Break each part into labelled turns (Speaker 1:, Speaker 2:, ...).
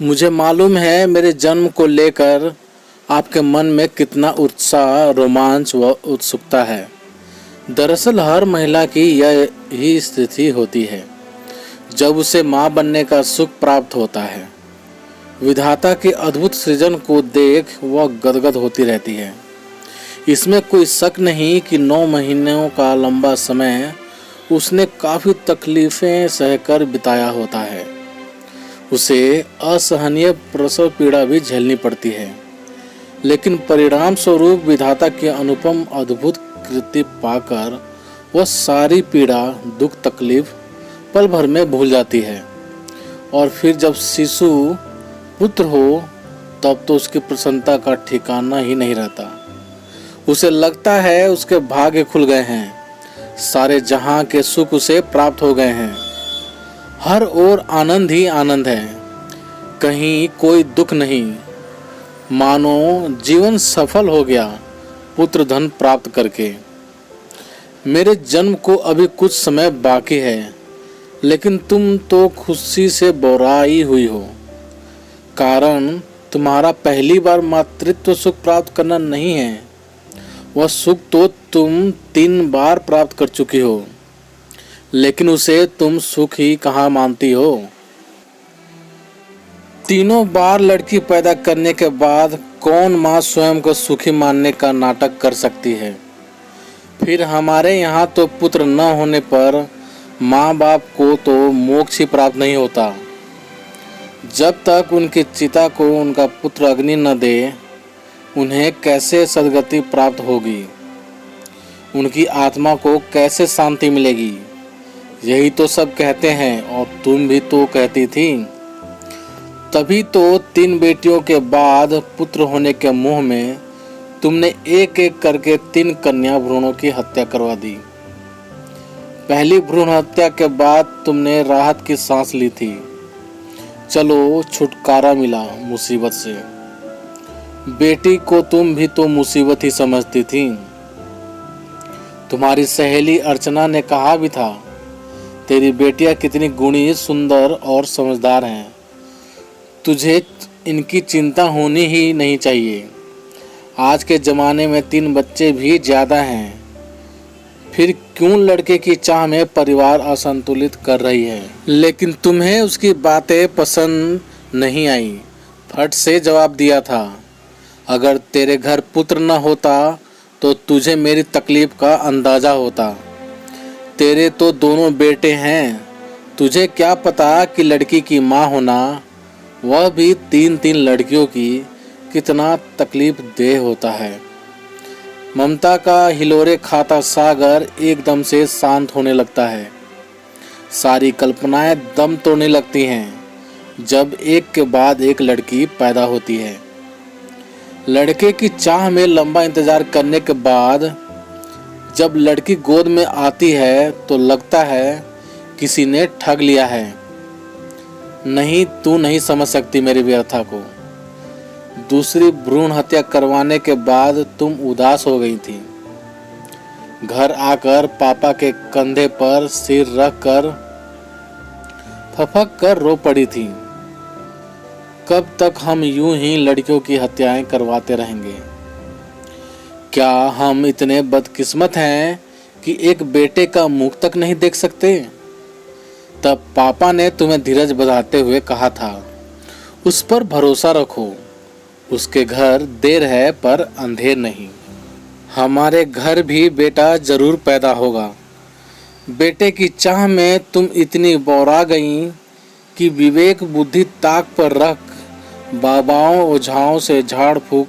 Speaker 1: मुझे मालूम है मेरे जन्म को लेकर आपके मन में कितना उत्साह, रोमांच व उत्सुकता है। दरअसल हर महिला की यह ही स्थिति होती है जब उसे माँ बनने का सुख प्राप्त होता है। विधाता के अद्भुत सृजन को देख वह गदगद होती रहती है। इसमें कोई शक नहीं कि 9 महीनों का लंबा समय उसने काफ़ी तकलीफ़ें सहकर बिताया होता है। उसे असहनीय प्रसव पीड़ा भी झेलनी पड़ती है, लेकिन परिणाम स्वरूप विधाता की अनुपम अद्भुत कृति पाकर वह सारी पीड़ा, दुख, तकलीफ पल भर में भूल जाती है। और फिर जब शिशु पुत्र हो तब तो उसकी प्रसन्नता का ठिकाना ही नहीं रहता। उसे लगता है उसके भाग्य खुल गए हैं, सारे जहां के सुख उसे प्राप्त हो गए हैं। हर ओर आनंद ही आनंद है, कहीं कोई दुख नहीं। मानो जीवन सफल हो गया पुत्र धन प्राप्त करके। मेरे जन्म को अभी कुछ समय बाकी है, लेकिन तुम तो खुशी से बोराई हुई हो। कारण तुम्हारा पहली बार मातृत्व सुख प्राप्त करना नहीं है, वह सुख तो तुम 3 बार प्राप्त कर चुकी हो, लेकिन उसे तुम सुख ही कहाँ मानती हो। तीनों बार लड़की पैदा करने के बाद कौन माँ स्वयं को सुखी मानने का नाटक कर सकती है। फिर हमारे यहाँ तो पुत्र न होने पर माँ बाप को तो मोक्ष ही प्राप्त नहीं होता। जब तक उनकी चिता को उनका पुत्र अग्नि न दे, उन्हें कैसे सद्गति प्राप्त होगी, उनकी आत्मा को कैसे शांति मिलेगी। यही तो सब कहते हैं, और तुम भी तो कहती थी। तभी तो 3 बेटियों के बाद पुत्र होने के मोह में तुमने एक एक करके 3 कन्या भ्रूणों की हत्या करवा दी। पहली भ्रूण हत्या के बाद तुमने राहत की सांस ली थी। चलो छुटकारा मिला मुसीबत से। बेटी को तुम भी तो मुसीबत ही समझती थी। तुम्हारी सहेली अर्चना ने कहा भी था, तेरी बेटियां कितनी गुणी, सुंदर और समझदार हैं, तुझे इनकी चिंता होनी ही नहीं चाहिए। आज के ज़माने में 3 बच्चे भी ज़्यादा हैं, फिर क्यों लड़के की चाह में परिवार असंतुलित कर रही है। लेकिन तुम्हें उसकी बातें पसंद नहीं आई। फट से जवाब दिया था, अगर तेरे घर पुत्र न होता तो तुझे मेरी तकलीफ का अंदाज़ा होता। तेरे तो दोनों बेटे हैं, तुझे क्या पता कि लड़की की माँ होना, वह भी 3-3 लड़कियों की, कितना तकलीफ देह होता है। ममता का हिलोरे खाता सागर एकदम से शांत होने लगता है। सारी कल्पनाएं दम तोड़ने लगती हैं जब एक के बाद एक लड़की पैदा होती है। लड़के की चाह में लंबा इंतजार करने के बाद जब लड़की गोद में आती है तो लगता है किसी ने ठग लिया है। नहीं, तू नहीं समझ सकती मेरी व्यथा को। दूसरी भ्रूण हत्या करवाने के बाद तुम उदास हो गई थी। घर आकर पापा के कंधे पर सिर रख कर फपक कर रो पड़ी थी। कब तक हम यूं ही लड़कियों की हत्याएं करवाते रहेंगे? क्या हम इतने बदकिस्मत हैं कि एक बेटे का मुख तक नहीं देख सकते? तब पापा ने तुम्हें धीरज बंधाते हुए कहा था, उस पर भरोसा रखो, उसके घर देर है पर अंधेर नहीं। हमारे घर भी बेटा जरूर पैदा होगा। बेटे की चाह में तुम इतनी बौरा गई कि विवेक बुद्धि ताक पर रख बाबाओं ओझाओं से झाड़ फूक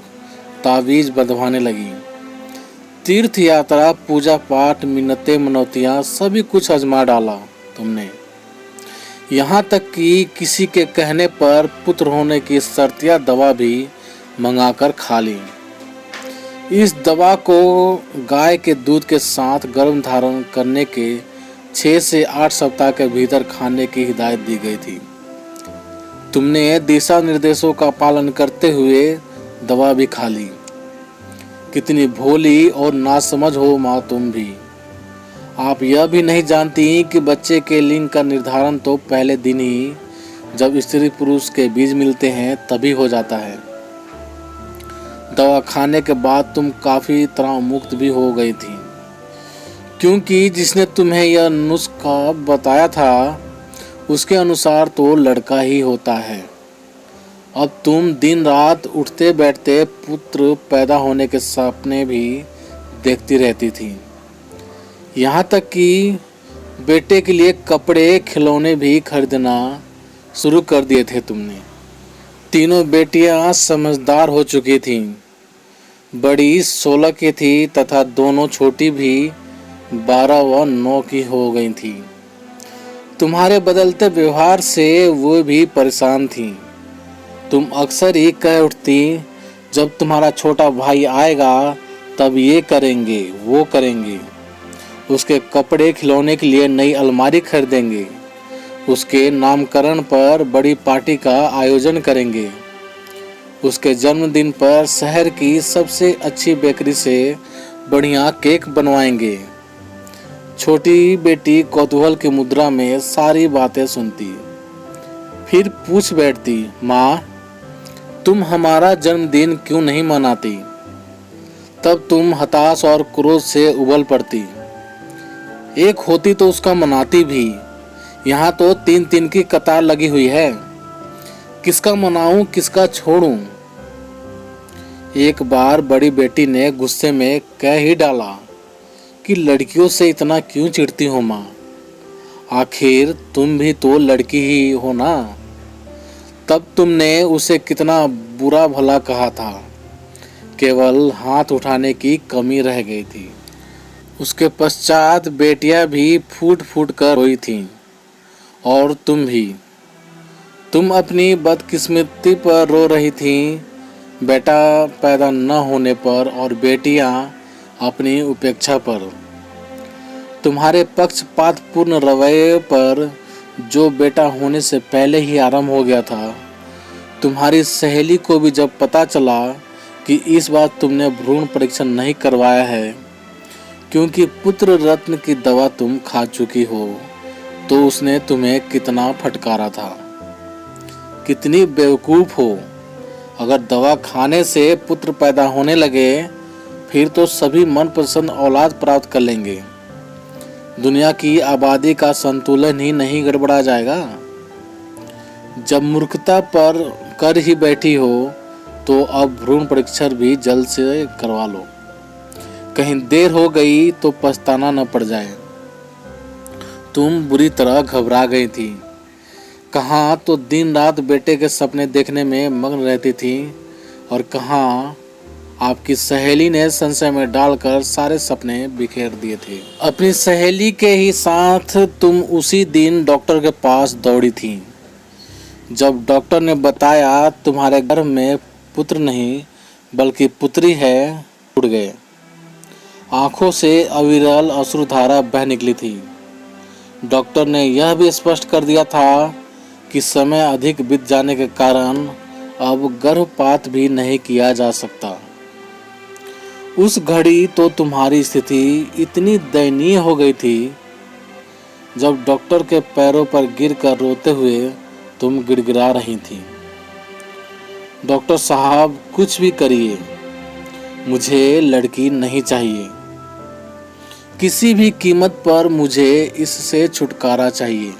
Speaker 1: तावीज बंधवाने लगी। तीर्थ यात्रा, पूजा पाठ, मिन्नतें, मनौतियाँ सभी कुछ आजमा डाला तुमने। यहाँ तक कि किसी के कहने पर पुत्र होने की शर्तिया दवा भी मंगाकर खा ली। इस दवा को गाय के दूध के साथ गर्भ धारण करने के 6 से 8 सप्ताह के भीतर खाने की हिदायत दी गई थी। तुमने दिशा निर्देशों का पालन करते हुए दवा भी खा ली। कितनी भोली और नासमझ हो माँ तुम भी। आप यह भी नहीं जानती कि बच्चे के लिंग का निर्धारण तो पहले दिन ही जब स्त्री पुरुष के बीज मिलते हैं तभी हो जाता है। दवा खाने के बाद तुम काफ़ी तनाव मुक्त भी हो गई थी, क्योंकि जिसने तुम्हें यह नुस्खा बताया था उसके अनुसार तो लड़का ही होता है। अब तुम दिन रात उठते बैठते पुत्र पैदा होने के सपने भी देखती रहती थी। यहाँ तक कि बेटे के लिए कपड़े खिलौने भी खरीदना शुरू कर दिए थे तुमने। तीनों बेटियां समझदार हो चुकी थीं। बड़ी 16 की थी तथा दोनों छोटी भी 12 व 9 की हो गई थी। तुम्हारे बदलते व्यवहार से वो भी परेशान थीं। तुम अक्सर ही कह उठती, जब तुम्हारा छोटा भाई आएगा तब ये करेंगे वो करेंगे, उसके कपड़े खिलौने के लिए नई अलमारी खरीदेंगे, उसके नामकरण पर बड़ी पार्टी का आयोजन करेंगे, उसके जन्मदिन पर शहर की सबसे अच्छी बेकरी से बढ़िया केक बनवाएंगे। छोटी बेटी कौतूहल की मुद्रा में सारी बातें सुनती, फिर पूछ बैठती, माँ तुम हमारा जन्मदिन क्यों नहीं मनाती? तब तुम हताश और क्रोध से उबल पड़ती। एक होती तो उसका मनाती भी, यहाँ तो 3-3 की कतार लगी हुई है, किसका मनाऊं किसका छोड़ूं? एक बार बड़ी बेटी ने गुस्से में कह ही डाला कि लड़कियों से इतना क्यों चिढ़ती हो माँ, आखिर तुम भी तो लड़की ही हो ना। तब तुमने उसे कितना बुरा भला कहा था, केवल हाथ उठाने की कमी रह गई थी। उसके पश्चात बेटियां भी फूट फूट कर रोई थीं, और तुम भी। तुम अपनी बदकिस्मती पर रो रही थीं, बेटा पैदा न होने पर, और बेटियां अपनी उपेक्षा पर। तुम्हारे पक्षपातपूर्ण रवैये पर जो बेटा होने से पहले ही आरंभ हो गया था, तुम्हारी सहेली को भी जब पता चला कि इस बार तुमने भ्रूण परीक्षण नहीं करवाया है क्योंकि पुत्र रत्न की दवा तुम खा चुकी हो, तो उसने तुम्हें कितना फटकारा था। कितनी बेवकूफ़ हो, अगर दवा खाने से पुत्र पैदा होने लगे फिर तो सभी मनपसंद औलाद प्राप्त कर लेंगे, दुनिया की आबादी का संतुलन ही नहीं गड़बड़ा जाएगा। जब मूर्खता पर कर ही बैठी हो तो अब भ्रूण परीक्षण भी जल्द से करवा लो, कहीं देर हो गई तो पछताना न पड़ जाए। तुम बुरी तरह घबरा गई थी, कहाँ तो दिन रात बेटे के सपने देखने में मग्न रहती थी, और कहाँ आपकी सहेली ने संशय में डालकर सारे सपने बिखेर दिए थे। अपनी सहेली के ही साथ तुम उसी दिन डॉक्टर के पास दौड़ी थी। जब डॉक्टर ने बताया तुम्हारे गर्भ में पुत्र नहीं बल्कि पुत्री है, उड़ गए। आंखों से अविरल अश्रुधारा बह निकली थी। डॉक्टर ने यह भी स्पष्ट कर दिया था कि समय अधिक बीत जाने के कारण अब गर्भपात भी नहीं किया जा सकता। उस घड़ी तो तुम्हारी स्थिति इतनी दयनीय हो गई थी, जब डॉक्टर के पैरों पर गिरकर रोते हुए तुम गिड़गिड़ा रही थी, डॉक्टर साहब कुछ भी करिए, मुझे लड़की नहीं चाहिए, किसी भी कीमत पर मुझे इससे छुटकारा चाहिए।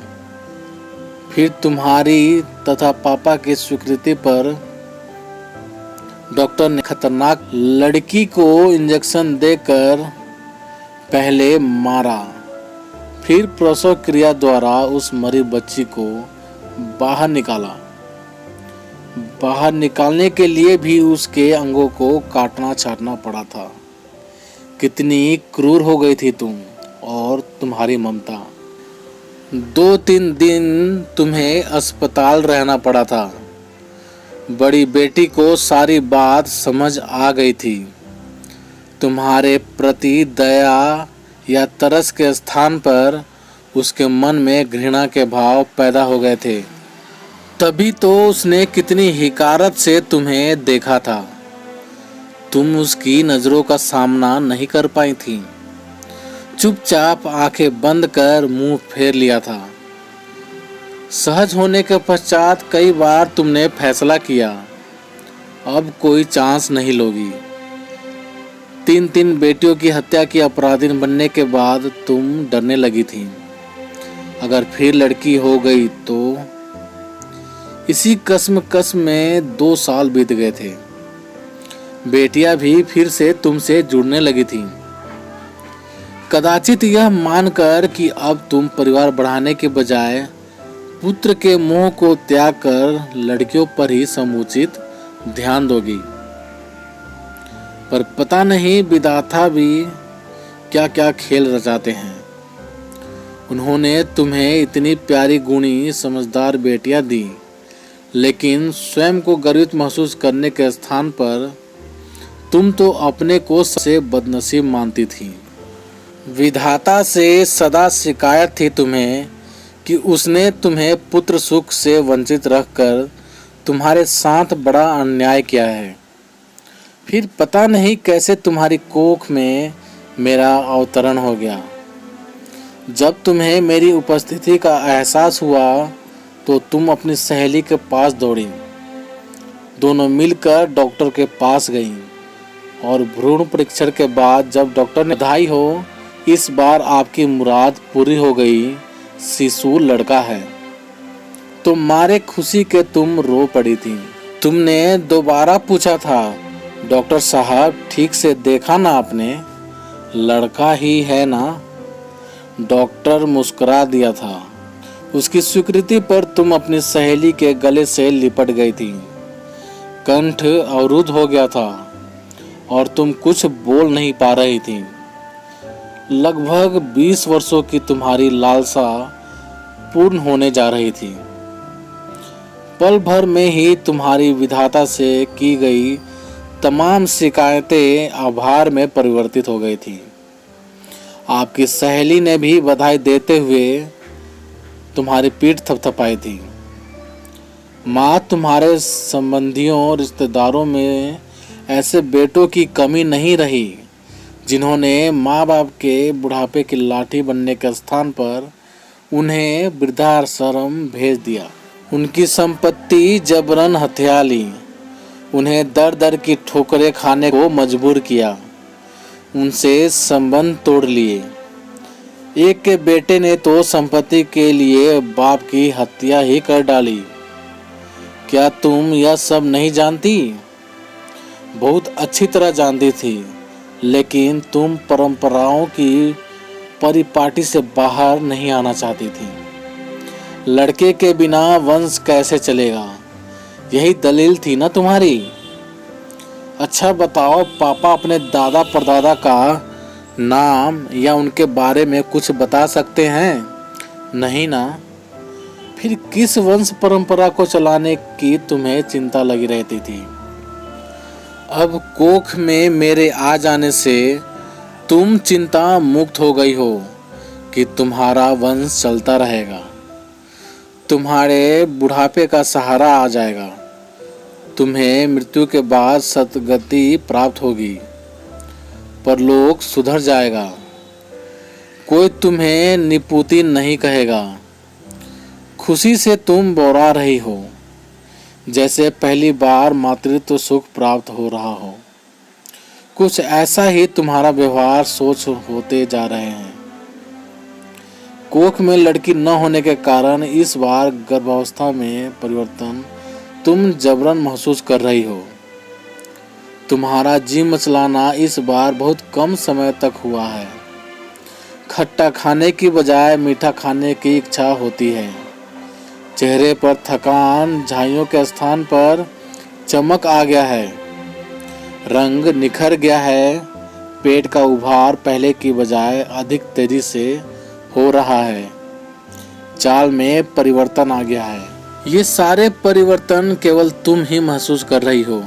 Speaker 1: फिर तुम्हारी तथा पापा की स्वीकृति पर डॉक्टर ने खतरनाक लड़की को इंजेक्शन देकर पहले मारा, फिर प्रसव क्रिया द्वारा उस मरी बच्ची को बाहर निकाला। बाहर निकालने के लिए भी उसके अंगों को काटना छाटना पड़ा था। कितनी क्रूर हो गई थी तुम और तुम्हारी ममता। 2-3 दिन तुम्हें अस्पताल रहना पड़ा था। बड़ी बेटी को सारी बात समझ आ गई थी। तुम्हारे प्रति दया या तरस के स्थान पर उसके मन में घृणा के भाव पैदा हो गए थे। तभी तो उसने कितनी हिकारत से तुम्हें देखा था। तुम उसकी नज़रों का सामना नहीं कर पाई थी। चुपचाप आंखें बंद कर मुंह फेर लिया था। सहज होने के पश्चात कई बार तुमने फैसला किया अब कोई चांस नहीं लोगी। 3 बेटियों की हत्या की अपराधी बनने के बाद तुम डरने लगी थी अगर फिर लड़की हो गई तो। इसी कसम में 2 साल बीत गए थे। बेटियां भी फिर से तुमसे जुड़ने लगी थीं। कदाचित यह मानकर कि अब तुम परिवार बढ़ाने के बजाय पुत्र के मोह को त्याग कर लड़कियों पर ही समुचित ध्यान दोगी। पर पता नहीं विधाता भी क्या क्या खेल रचाते हैं। उन्होंने तुम्हें इतनी प्यारी गुणी समझदार बेटियां दी, लेकिन स्वयं को गर्वित महसूस करने के स्थान पर तुम तो अपने को सबसे बदनसीब मानती थी। विधाता से सदा शिकायत थी तुम्हें कि उसने तुम्हें पुत्र सुख से वंचित रखकर तुम्हारे साथ बड़ा अन्याय किया है। फिर पता नहीं कैसे तुम्हारी कोख में मेरा अवतरण हो गया। जब तुम्हें मेरी उपस्थिति का एहसास हुआ तो तुम अपनी सहेली के पास दौड़ी। दोनों मिलकर डॉक्टर के पास गईं और भ्रूण परीक्षण के बाद जब डॉक्टर ने बधाई हो, इस बार आपकी मुराद पूरी हो गई, शिशु लड़का है, तो मारे खुशी के तुम रो पड़ी थी। तुमने दोबारा पूछा था, डॉक्टर साहब ठीक से देखा ना आपने, लड़का ही है ना? डॉक्टर मुस्कुरा दिया था। उसकी स्वीकृति पर तुम अपनी सहेली के गले से लिपट गई थी। कंठ अवरुद्ध हो गया था और तुम कुछ बोल नहीं पा रही थी। लगभग 20 वर्षों की तुम्हारी लालसा पूर्ण होने जा रही थी। पल भर में ही तुम्हारी विधाता से की गई तमाम शिकायतें आभार में परिवर्तित हो गई थी। आपकी सहेली ने भी बधाई देते हुए तुम्हारी पीठ थपथपाई थी। माँ, तुम्हारे संबंधियों रिश्तेदारों में ऐसे बेटों की कमी नहीं रही जिन्होंने माँ बाप के बुढ़ापे की लाठी बनने के स्थान पर उन्हें वृद्धाश्रम भेज दिया। उनकी संपत्ति जबरन हथिया ली, उन्हें दर दर की ठोकरें खाने को मजबूर किया, उनसे संबंध तोड़ लिए। एक के बेटे ने तो संपत्ति के लिए बाप की हत्या ही कर डाली। क्या तुम यह सब नहीं जानती? बहुत अच्छी तरह जानती थी, लेकिन तुम परंपराओं की परिपाटी से बाहर नहीं आना चाहती थी। लड़के के बिना वंश कैसे चलेगा, यही दलील थी ना तुम्हारी। अच्छा बताओ, पापा अपने दादा परदादा का नाम या उनके बारे में कुछ बता सकते हैं? नहीं ना? फिर किस वंश परंपरा को चलाने की तुम्हें चिंता लगी रहती थी? अब कोख में मेरे आ जाने से तुम चिंता मुक्त हो गई हो कि तुम्हारा वंश चलता रहेगा, तुम्हारे बुढ़ापे का सहारा आ जाएगा, तुम्हें मृत्यु के बाद सद्गति प्राप्त होगी, परलोक सुधर जाएगा, कोई तुम्हें निपुति नहीं कहेगा। खुशी से तुम बौरा रही हो, जैसे पहली बार मातृत्व सुख प्राप्त हो रहा हो। कुछ ऐसा ही तुम्हारा व्यवहार सोच होते जा रहे हैं। कोख में लड़की न होने के कारण इस बार गर्भावस्था में परिवर्तन तुम जबरन महसूस कर रही हो। तुम्हारा जी मचलाना इस बार बहुत कम समय तक हुआ है। खट्टा खाने की बजाय मीठा खाने की इच्छा होती है। चेहरे पर थकान, झाइयों के स्थान पर चमक आ गया है, रंग निखर गया है, पेट का उभार पहले की बजाय अधिक तेजी से हो रहा है, चाल में परिवर्तन आ गया है। ये सारे परिवर्तन केवल तुम ही महसूस कर रही हो,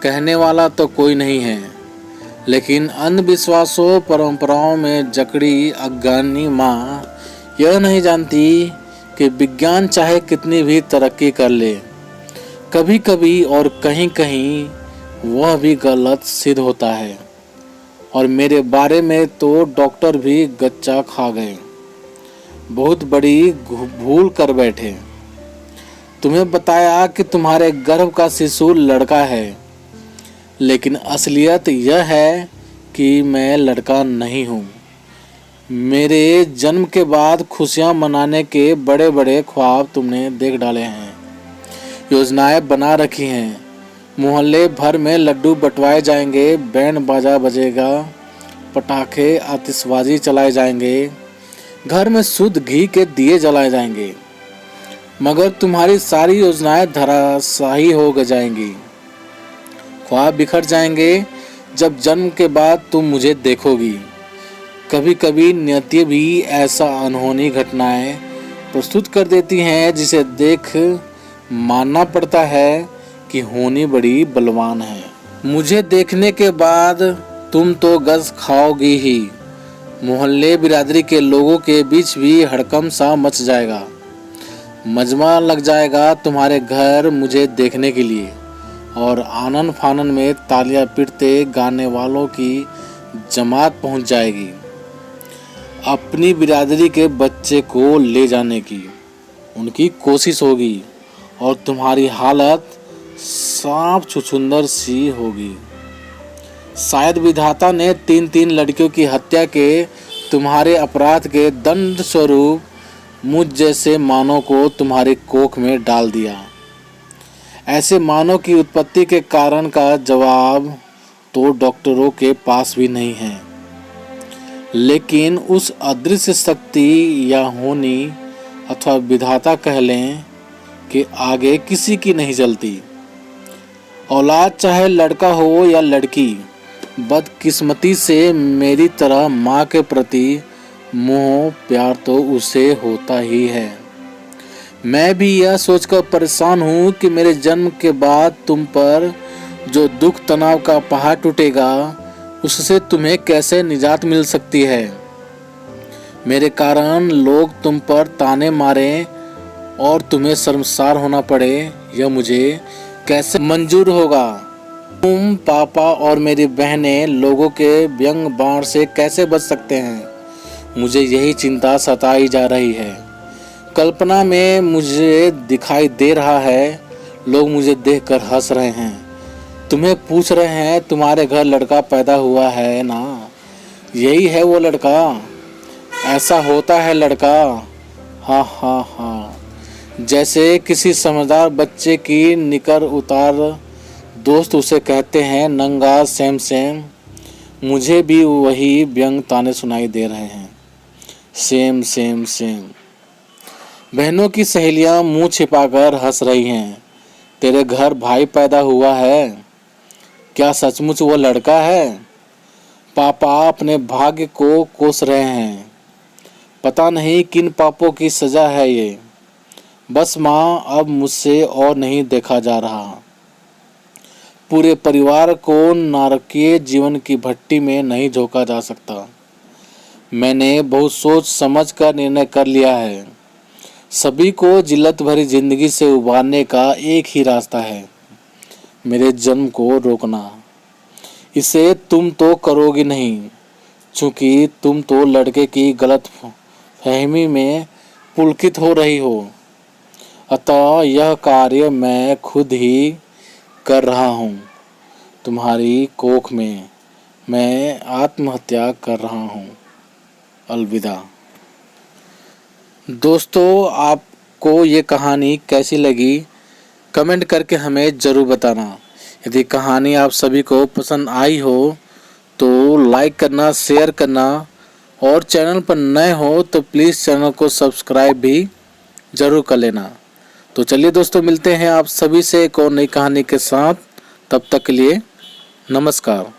Speaker 1: कहने वाला तो कोई नहीं है। लेकिन अंधविश्वासों परंपराओं में जकड़ी अज्ञानी माँ यह नहीं जानती कि विज्ञान चाहे कितनी भी तरक्की कर ले, कभी कभी और कहीं कहीं वह भी गलत सिद्ध होता है। और मेरे बारे में तो डॉक्टर भी गच्चा खा गए। बहुत बड़ी भूल कर बैठे। तुम्हें बताया कि तुम्हारे गर्भ का शिशु लड़का है, लेकिन असलियत यह है कि मैं लड़का नहीं हूँ। मेरे जन्म के बाद खुशियाँ मनाने के बड़े बड़े ख्वाब तुमने देख डाले हैं, योजनाएं बना रखी हैं। मोहल्ले भर में लड्डू बंटवाए जाएंगे, बैंड बाजा बजेगा, पटाखे आतिशबाजी चलाए जाएंगे, घर में शुद्ध घी के दिए जलाए जाएंगे। मगर तुम्हारी सारी योजनाएं धराशायी हो जाएंगी। ख्वाब बिखर जाएंगे जब जन्म के बाद तुम मुझे देखोगी। कभी कभी नियति भी ऐसा अनहोनी घटनाएं प्रस्तुत कर देती हैं जिसे देख मानना पड़ता है कि होनी बड़ी बलवान है। मुझे देखने के बाद तुम तो गज खाओगी ही। मोहल्ले बिरादरी के लोगों के बीच भी हड़कंप सा मच जाएगा। मजमा लग जाएगा तुम्हारे घर मुझे देखने के लिए, और आनन फानन में तालियां पीटते गाने वालों की जमात पहुंच जाएगी अपनी बिरादरी के बच्चे को ले जाने की उनकी कोशिश होगी, और तुम्हारी हालत सांप छुछुंदर सी होगी। शायद विधाता ने 3 लड़कियों की हत्या के तुम्हारे अपराध के दंड स्वरूप मुझ जैसे मानव को तुम्हारी कोख में डाल दिया। ऐसे मानव की उत्पत्ति के कारण का जवाब तो डॉक्टरों के पास भी नहीं है, लेकिन उस अदृश्य शक्ति या होनी अथवा विधाता कह लें कि आगे किसी की नहीं चलती। औलाद चाहे लड़का हो या लड़की, बदकिस्मती से मेरी तरह माँ के प्रति मोह प्यार तो उसे होता ही है। मैं भी यह सोचकर परेशान हूँ कि मेरे जन्म के बाद तुम पर जो दुख तनाव का पहाड़ टूटेगा, उससे तुम्हें कैसे निजात मिल सकती है। मेरे कारण लोग तुम पर ताने मारें और तुम्हें शर्मसार होना पड़े, यह मुझे कैसे मंजूर होगा। तुम, पापा और मेरी बहनें लोगों के व्यंग बाण से कैसे बच सकते हैं, मुझे यही चिंता सताई जा रही है। कल्पना में मुझे दिखाई दे रहा है, लोग मुझे देखकर हंस रहे हैं, तुम्हें पूछ रहे हैं तुम्हारे घर लड़का पैदा हुआ है ना, यही है वो लड़का, ऐसा होता है लड़का। हाँ हाँ हाँ, जैसे किसी समझदार बच्चे की निकर उतार दोस्त उसे कहते हैं नंगा सेम सेम, मुझे भी वही व्यंग ताने सुनाई दे रहे हैं, सेम सेम सेम। बहनों की सहेलियां मुंह छिपाकर हंस रही हैं, तेरे घर भाई पैदा हुआ है, क्या सचमुच वो लड़का है। पापा अपने भाग्य को कोस रहे हैं, पता नहीं किन पापों की सजा है ये। बस माँ, अब मुझसे और नहीं देखा जा रहा। पूरे परिवार को नारकीय जीवन की भट्टी में नहीं झोंका जा सकता। मैंने बहुत सोच समझ कर निर्णय कर लिया है। सभी को जिल्लत भरी जिंदगी से उबारने का एक ही रास्ता है, मेरे जन्म को रोकना। इसे तुम तो करोगी नहीं, क्योंकि तुम तो लड़के की गलत फहमी में पुलकित हो रही हो। अतः यह कार्य मैं खुद ही कर रहा हूँ। तुम्हारी कोख में मैं आत्महत्या कर रहा हूँ। अलविदा। दोस्तों, आपको ये कहानी कैसी लगी कमेंट करके हमें ज़रूर बताना। यदि कहानी आप सभी को पसंद आई हो तो लाइक करना, शेयर करना, और चैनल पर नए हो तो प्लीज़ चैनल को सब्सक्राइब भी ज़रूर कर लेना। तो चलिए दोस्तों, मिलते हैं आप सभी से एक और नई कहानी के साथ। तब तक के लिए नमस्कार।